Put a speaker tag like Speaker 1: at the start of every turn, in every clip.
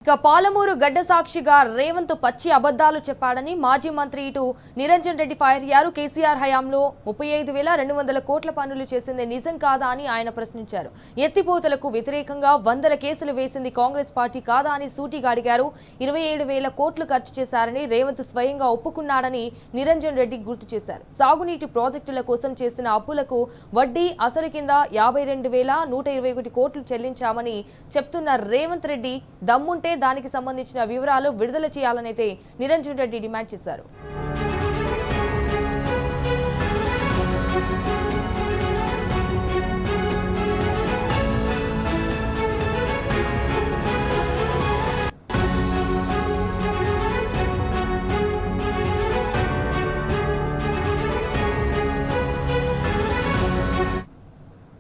Speaker 1: ఇక పాలమూరు గడ్డ సాక్షిగా రేవంత్ పచ్చి అబద్ధాలు చెప్పాడని మాజీ మంత్రి ఇటు నిరంజన్ రెడ్డి ఫైర్ అయ్యారు. కేసీఆర్ హయాంలో 35,200 కోట్ల పనులు చేసింది నిజం కాదా అని ఆయన ప్రశ్నించారు. ఎత్తిపోతలకు వ్యతిరేకంగా వందల కేసులు వేసింది కాంగ్రెస్ పార్టీ కాదా అని సూటిగా అడిగారు. 27,000 కోట్లు ఖర్చు చేశారని రేవంత్ స్వయంగా ఒప్పుకున్నాడని నిరంజన్ రెడ్డి గుర్తు చేశారు. సాగునీటి ప్రాజెక్టుల కోసం చేసిన అప్పులకు వడ్డీ అసలు కింద 52,121 కోట్లు చెల్లించామని చెప్తున్న రేవంత్ రెడ్డి దమ్ముంటే దానికి సంబంధించిన వివరాలు విడుదల చేయాలనైతే నిరంజన్ రెడ్డి డిమాండ్ చేశారు.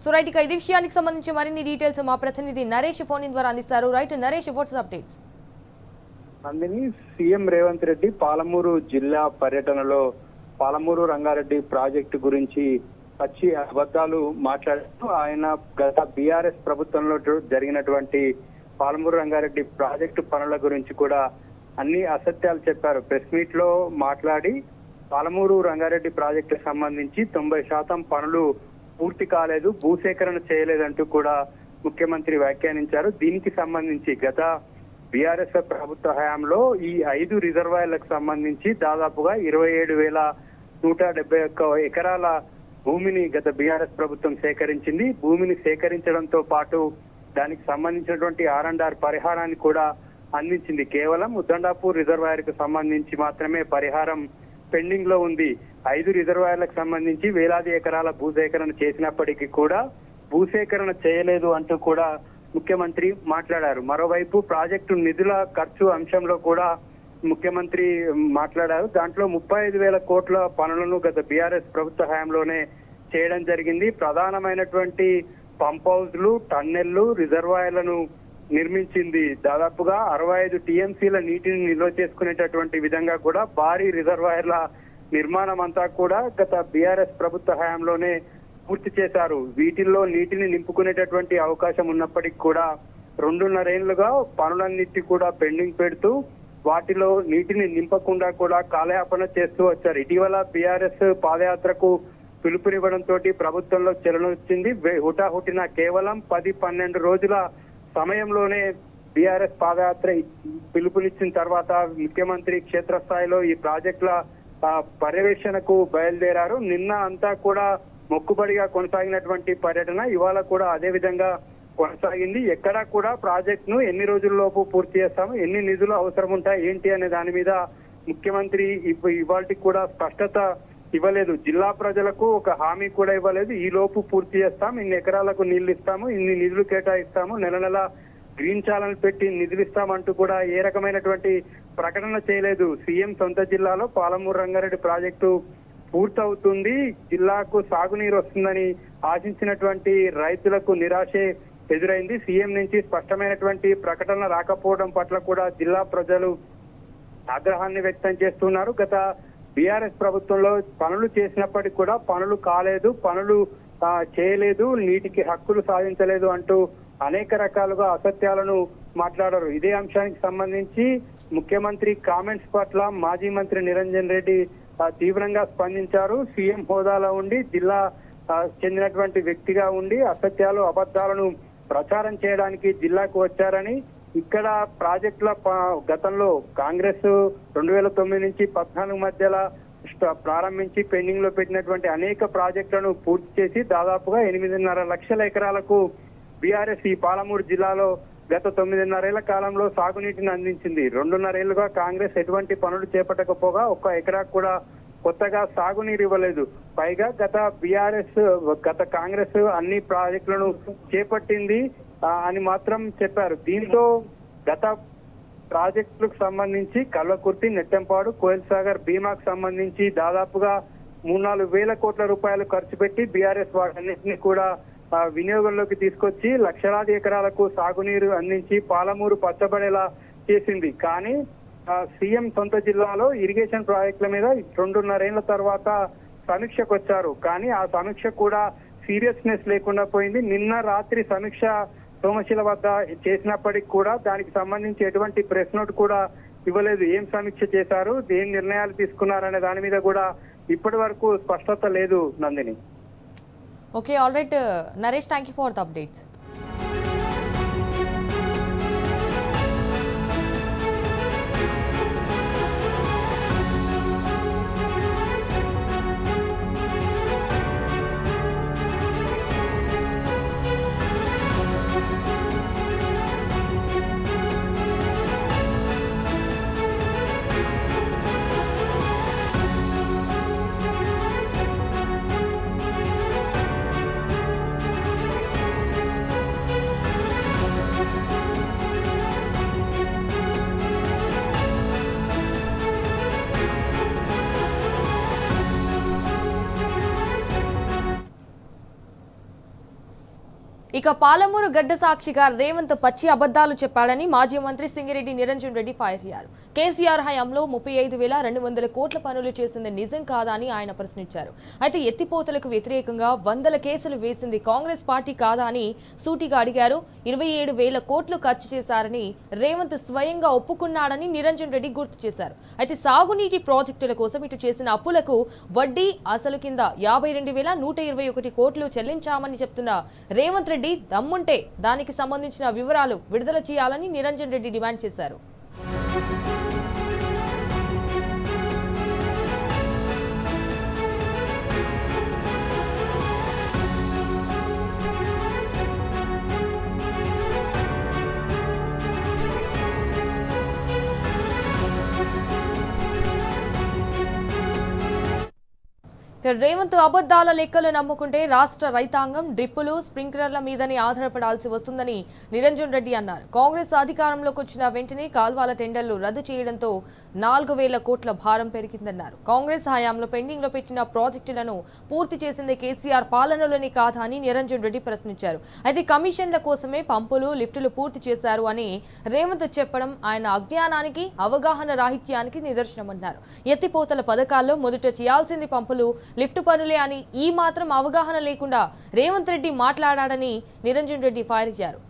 Speaker 1: సో రైట్, ఇక ఇది విషయానికి సంబంధించి మరిన్ని డీటెయిల్స్ మా ప్రతినిధి నరేష్ ఫోన్ ఇన్ ద్వారా అందిస్తారు. Right Naresh, what's updates?
Speaker 2: అందుని సీఎం రేవంత్ రెడ్డి పాలమూరు జిల్లా పర్యటనలో పాలమూరు రంగారెడ్డి ప్రాజెక్టు గురించి పచ్చి అబద్ధాలు మాట్లాడుతూ ఆయన గత బీఆర్ఎస్ ప్రభుత్వంలో జరిగినటువంటి పాలమూరు రంగారెడ్డి ప్రాజెక్టు పనుల గురించి కూడా అన్ని అసత్యాలు చెప్పారు. ప్రెస్ మీట్ లో మాట్లాడి పాలమూరు రంగారెడ్డి ప్రాజెక్టుకు సంబంధించి 90% పనులు పూర్తి కాలేదు, భూసేకరణ చేయలేదంటూ కూడా ముఖ్యమంత్రి వ్యాఖ్యానించారు. దీనికి సంబంధించి గత బీఆర్ఎస్ ప్రభుత్వ హయాంలో ఈ 5 రిజర్వాయర్లకు సంబంధించి దాదాపుగా 27,171 ఎకరాల భూమిని గత బీఆర్ఎస్ ప్రభుత్వం సేకరించింది. భూమిని సేకరించడంతో పాటు దానికి సంబంధించినటువంటి R&R పరిహారాన్ని కూడా అందించింది. కేవలం ఉద్దండాపూర్ రిజర్వాయర్ కు సంబంధించి మాత్రమే పరిహారం పెండింగ్ లో ఉంది. 5 రిజర్వాయర్లకు సంబంధించి వేలాది ఎకరాల భూసేకరణ చేసినప్పటికీ కూడా భూసేకరణ చేయలేదు అంటూ కూడా ముఖ్యమంత్రి మాట్లాడారు. మరోవైపు ప్రాజెక్టు నిధుల ఖర్చు అంశంలో కూడా ముఖ్యమంత్రి మాట్లాడారు. దాంట్లో 35,000 కోట్ల పనులను గత బీఆర్ఎస్ ప్రభుత్వ హయాంలోనే చేయడం జరిగింది. ప్రధానమైనటువంటి పంప్ హౌస్లు, టన్నెళ్లు, రిజర్వాయర్లను నిర్మించింది. దాదాపుగా 65 టీఎంసీల నీటిని నిల్వ చేసుకునేటటువంటి విధంగా కూడా భారీ రిజర్వాయర్ల నిర్మాణం అంతా కూడా గత బీఆర్ఎస్ ప్రభుత్వ హయాంలోనే పూర్తి చేశారు. వీటిల్లో నీటిని నింపుకునేటటువంటి అవకాశం ఉన్నప్పటికీ కూడా 2.5 ఏళ్లుగా పనులన్నిటి కూడా పెండింగ్ పెడుతూ వాటిలో నీటిని నింపకుండా కూడా కాలయాపన చేస్తూ వచ్చారు. ఇటీవల బీఆర్ఎస్ పాదయాత్రకు పిలుపునివ్వడంతో ప్రభుత్వంలో చలనం వచ్చింది. హుటాహుటిన కేవలం 10-12 రోజుల సమయంలోనే బీఆర్ఎస్ పాదయాత్ర పిలుపునిచ్చిన తర్వాత ముఖ్యమంత్రి క్షేత్రస్థాయిలో ఈ ప్రాజెక్టుల పర్యవేక్షణకు బయలుదేరారు. నిన్న అంతా కూడా మొక్కుబడిగా కొనసాగినటువంటి పర్యటన ఇవాళ కూడా అదే విధంగా కొనసాగింది. ఎక్కడా కూడా ప్రాజెక్ట్ ను ఎన్ని రోజుల్లోపు పూర్తి చేస్తాము, ఎన్ని నిధులు అవసరం ఉంటాయి ఏంటి అనే దాని మీద ముఖ్యమంత్రి ఇవాళకి కూడా స్పష్టత ఇవ్వలేదు. జిల్లా ప్రజలకు ఒక హామీ కూడా ఇవ్వలేదు. ఈ లోపు పూర్తి చేస్తాం, ఇన్ని ఎకరాలకు నీళ్లు ఇస్తాము, ఇన్ని నిధులు కేటాయిస్తాము, నెల నెల గ్రీన్ ఛానల్ పెట్టి నిధులు ఇస్తామంటూ కూడా ఏ రకమైనటువంటి ప్రకటన చేయలేదు. సీఎం సొంత జిల్లాలో పాలమూరు రంగారెడ్డి ప్రాజెక్టు పూర్తవుతుంది, జిల్లాకు సాగునీరు వస్తుందని ఆశించినటువంటి రైతులకు నిరాశే ఎదురైంది. సీఎం నుంచి స్పష్టమైనటువంటి ప్రకటన రాకపోవడం పట్ల కూడా జిల్లా ప్రజలు ఆగ్రహాన్ని వ్యక్తం చేస్తున్నారు. గత బీఆర్ఎస్ ప్రభుత్వంలో పనులు చేసినప్పటికీ కూడా పనులు కాలేదు, పనులు చేయలేదు, నీటికి హక్కులు సాధించలేదు అంటూ అనేక రకాలుగా అసత్యాలను మాట్లాడారు. ఇదే అంశానికి సంబంధించి ముఖ్యమంత్రి కామెంట్స్ పట్ల మాజీ మంత్రి నిరంజన్ రెడ్డి తీవ్రంగా స్పందించారు. సీఎం హోదాలో ఉండి జిల్లా చెందినటువంటి వ్యక్తిగా ఉండి అసత్యాలు, అబద్ధాలను ప్రచారం చేయడానికి జిల్లాకు వచ్చారని, ఇక్కడ ప్రాజెక్టుల గతంలో కాంగ్రెస్ 2009 నుంచి 14 మధ్యలో ప్రారంభించి పెండింగ్ లో పెట్టినటువంటి అనేక ప్రాజెక్టులను పూర్తి చేసి దాదాపుగా 8.5 లక్షల ఎకరాలకు బీఆర్ఎస్ ఈ పాలమూరు జిల్లాలో గత 9.5 ఏళ్ల కాలంలో సాగునీటిని అందించింది. 2.5 ఏళ్లుగా కాంగ్రెస్ ఎటువంటి పనులు చేపట్టకపోగా 1 ఎకరాకు కూడా కొత్తగా సాగునీరు ఇవ్వలేదు. పైగా గత కాంగ్రెస్ అన్ని ప్రాజెక్టులను చేపట్టింది అని మాత్రం చెప్పారు. దీంతో గత ప్రాజెక్టులకు సంబంధించి కల్వకుర్తి, నెట్టెంపాడు, కోయిల్ సాగర్, భీమాకు సంబంధించి దాదాపుగా 3-4 వేల కోట్ల రూపాయలు ఖర్చు పెట్టి బీఆర్ఎస్ వాటన్నింటినీ కూడా వినియోగంలోకి తీసుకొచ్చి లక్షలాది ఎకరాలకు సాగునీరు అందించి పాలమూరు పచ్చబడేలా చేసింది. కానీ సీఎం సొంత జిల్లాలో ఇరిగేషన్ ప్రాజెక్టుల మీద 2.5 ఏళ్ల తర్వాత సమీక్షకు వచ్చారు. కానీ ఆ సమీక్ష కూడా సీరియస్నెస్ లేకుండా పోయింది. నిన్న రాత్రి సమీక్ష సోమశిల వద్ద చేసినప్పటికీ కూడా దానికి సంబంధించి ఎటువంటి ప్రెస్ నోట్ కూడా ఇవ్వలేదు. ఏం సమీక్ష చేశారు, ఏం నిర్ణయాలు తీసుకున్నారనే దాని మీద కూడా ఇప్పటి వరకు స్పష్టత లేదు Nandini.
Speaker 1: Okay, all right Naresh, thank you for the updates. ఇక పాలమూరు గడ్డ సాక్షిగా రేవంత్ పచ్చి అబద్దాలు చెప్పాడని మాజీ మంత్రి సింగిరెడ్డి నిరంజన్ రెడ్డి ఫైర్ అయ్యారు. కేసీఆర్ హయాంలో 35,200 కోట్ల పనులు చేసింది నిజం కాదా అని ఆయన ప్రశ్నించారు. అయితే ఎత్తిపోతలకు వ్యతిరేకంగా 100 కేసులు వేసింది కాంగ్రెస్ పార్టీ కాదా అని సూటిగా అడిగారు. 27,000 కోట్లు ఖర్చు చేశారని రేవంత్ స్వయంగా ఒప్పుకున్నాడని నిరంజన్ రెడ్డి గుర్తు చేశారు. అయితే సాగునీటి ప్రాజెక్టుల కోసం ఇటు చేసిన అప్పులకు వడ్డీ అసలు కింద 52,121 కోట్లు చెల్లించామని చెప్తున్న రేవంత్ రెడ్డి దమ్ముంటే దానికి సంబంధించిన వివరాలు విడుదల చేయాలని నిరంజన్ రెడ్డి డిమాండ్ చేశారు. రేవంత్ అబద్దాల లెక్కలు నమ్ముకుంటే రాష్ట్ర రైతాంగం డ్రిప్పులు స్ప్రింక్లర్ల మీదనే ఆధారపడాల్సి వస్తుందని నిరంజన్ రెడ్డి అన్నారు. కాంగ్రెస్ అధికారంలోకి వచ్చిన వెంటనే కాల్వాల టెండర్లు రద్దు చేయడంతో 4,000 కోట్ల భారం పెరిగిందన్నారు. కాంగ్రెస్ హయాంలో పెండింగ్ లో పెట్టిన ప్రాజెక్టులను పూర్తి చేసింది కేసీఆర్ పాలనలోని కాదా అని నిరంజన్ రెడ్డి ప్రశ్నించారు. అయితే కమిషన్ల కోసమే పంపులు లిఫ్టులు పూర్తి చేశారు అని రేవంత్ చెప్పడం ఆయన అజ్ఞానానికి అవగాహన రాహిత్యానికి నిదర్శనమన్నారు. ఎత్తిపోతల పథకాల్లో మొదట చేయాల్సింది పంపులు లిఫ్ట్ పనులే అని ఈ మాత్రం అవగాహన లేకుండా రేవంత్ రెడ్డి మాట్లాడాడని నిరంజన్ రెడ్డి ఫైర్ అయ్యారు.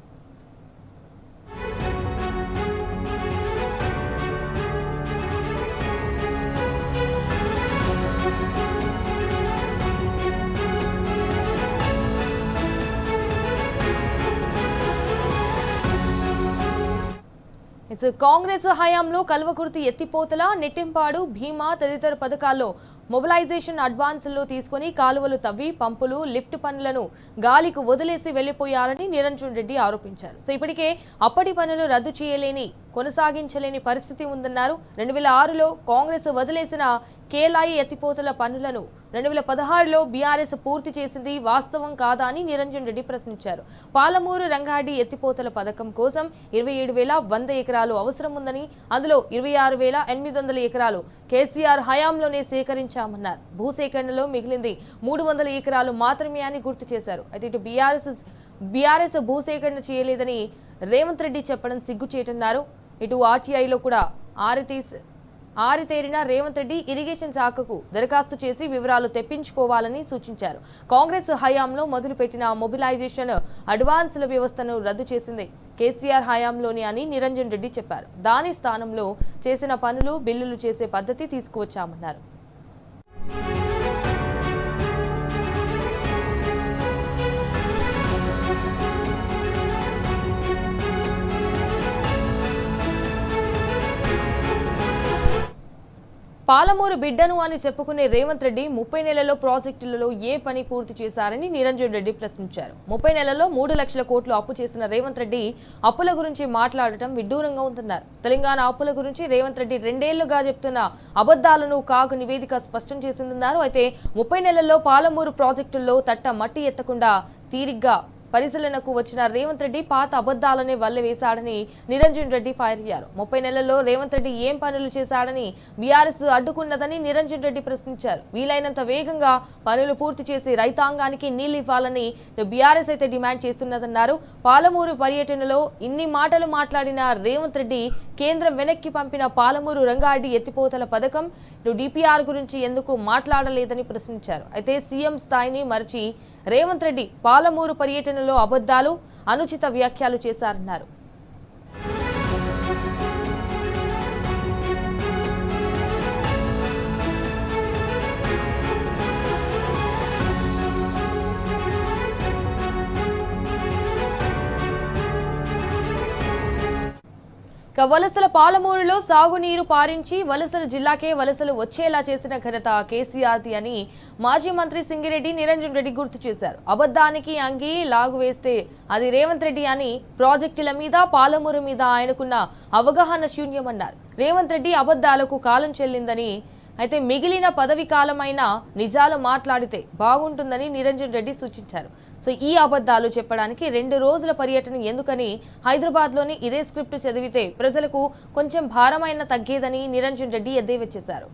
Speaker 1: కాంగ్రెస్ హయాంలో కల్వకుర్తి ఎత్తిపోతల, నెట్టింపాడు, భీమా తదితర పథకాల్లో మొబిలైజేషన్ అడ్వాన్సుల్లో తీసుకుని కాలువలు తవ్వి పంపులు లిఫ్ట్ పనులను గాలికి వదిలేసి వెళ్లిపోయారని నిరంజన్ రెడ్డి ఆరోపించారు. సో ఇప్పటికే అప్పటి పనులు రద్దు చేయలేని కొనసాగించలేని పరిస్థితి ఉందన్నారు. 2006లో కాంగ్రెస్ వదిలేసిన కేలాయి ఎత్తిపోతల పనులను 2016లో బీఆర్ఎస్ పూర్తి చేసింది వాస్తవం కాదా అని నిరంజన్ రెడ్డి ప్రశ్నించారు. పాలమూరు రంగారెడ్డి ఎత్తిపోతల పథకం కోసం 27,100 ఎకరాలు అవసరం ఉందని, అందులో 26,800 ఎకరాలు కేసీఆర్ హయాంలోనే సేకరించామన్నారు. భూసేకరణలో మిగిలింది 300 ఎకరాలు మాత్రమే అని గుర్తు చేశారు. అయితే ఇటు బీఆర్ఎస్ భూసేకరణ చేయలేదని రేవంత్ రెడ్డి చెప్పడం సిగ్గుచేటన్నారు. ఇటు ఆర్టీఐలో కూడా ఆరితేరిన రేవంత్ రెడ్డి ఇరిగేషన్ శాఖకు దరఖాస్తు చేసి వివరాలు తెప్పించుకోవాలని సూచించారు. కాంగ్రెస్ హయాంలో మొదలుపెట్టిన మొబిలైజేషన్ అడ్వాన్సుల వ్యవస్థను రద్దు చేసింది కేసీఆర్ హయాంలోనే అని నిరంజన్ రెడ్డి చెప్పారు. దాని స్థానంలో చేసిన పనులు బిల్లులు చేసే పద్ధతి తీసుకువచ్చామన్నారు. పాలమూరు బిడ్డను అని చెప్పుకునే రేవంత్ రెడ్డి 30 నెలల్లో ప్రాజెక్టులలో ఏ పని పూర్తి చేశారని నిరంజన్ రెడ్డి ప్రశ్నించారు. 30 నెలల్లో 3 లక్షల కోట్లు అప్పు చేసిన రేవంత్ రెడ్డి అప్పుల గురించి మాట్లాడటం విడ్డూరంగా ఉందన్నారు. తెలంగాణ అప్పుల గురించి రేవంత్ రెడ్డి 2 ఏళ్లుగా చెప్తున్న అబద్దాలను కాగ్ నివేదిక స్పష్టం చేసిందన్నారు. అయితే 30 నెలల్లో పాలమూరు ప్రాజెక్టుల్లో తట్ట మట్టి ఎత్తకుండా తీరిగ్గా పరిశీలనకు వచ్చిన రేవంత్ రెడ్డి పాత అబద్దాలనే వల్లవేశాడని నిరంజన్ రెడ్డి ఫైర్ అయ్యారు. 30 నెలల్లో రేవంత్ రెడ్డి ఏం పనులు చేశాడని బీఆర్ఎస్ అడ్డుకున్నదని నిరంజన్ రెడ్డి ప్రశ్నించారు. వీలైనంత వేగంగా పనులు పూర్తి చేసి రైతాంగానికి నీళ్లు ఇవ్వాలని బీఆర్ఎస్ అయితే డిమాండ్ చేస్తున్నదన్నారు. పాలమూరు పర్యటనలో ఇన్ని మాటలు మాట్లాడిన రేవంత్ రెడ్డి కేంద్రం వెనక్కి పంపిన పాలమూరు రంగారెడ్డి ఎత్తిపోతల పథకం డిపిఆర్ గురించి ఎందుకు మాట్లాడలేదని ప్రశ్నించారు. అయితే సీఎం స్థాయిని మరిచి రేవంత్ రెడ్డి పాలమూరు పర్యటనలో అబద్దాలు అనుచిత వ్యాఖ్యలు చేశారన్నారు. వలసల పాలమూరులో సాగునీరు పారించి వలసల జిల్లాకే వలసలు వచ్చేలా చేసిన ఘనత కేసీఆర్ది అని మాజీ మంత్రి సింగిరెడ్డి నిరంజన్ రెడ్డి గుర్తు చేశారు. అబద్ధానికి అంగి లాగు వేస్తే అది రేవంత్ రెడ్డి అని ప్రాజెక్టుల మీద పాలమూరు మీద ఆయనకున్న అవగాహన శూన్యమన్నారు. రేవంత్ రెడ్డి అబద్ధాలకు కాలం చెల్లిందని, అయితే మిగిలిన పదవి కాలమైన నిజాలు మాట్లాడితే బాగుంటుందని నిరంజన్ రెడ్డి సూచించారు. సో ఈ అబద్ధాలు చెప్పడానికి 2 రోజుల పర్యటన ఎందుకని హైదరాబాద్లోని ఇదే స్క్రిప్ట్ చదివితే ప్రజలకు కొంచెం భారమైన తగ్గేదని నిరంజన్ రెడ్డి ఎద్దేవా చేశారు.